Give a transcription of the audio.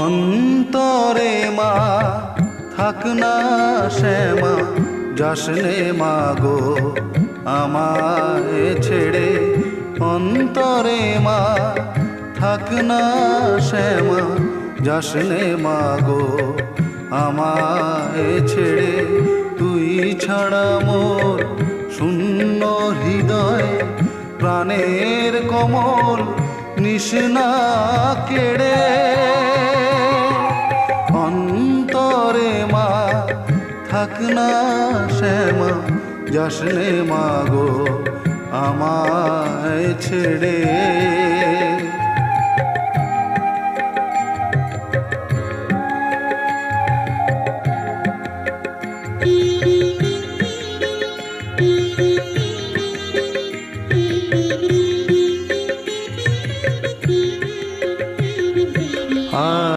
অন্তরে মা থাক না শ্যামা, যাসনে মা গো আমায় ছেড়ে। অন্তরে মা থাক না শ্যামা, যাসনে মা গো আমায় ছেড়ে। তুই ছাড়া মোর শূন্য হৃদয়, প্রাণের কমল নিশনা কেড়ে। অন্তরে মা থাক না শ্যামা, যাসনে মা গো আমায় ছেড়ে।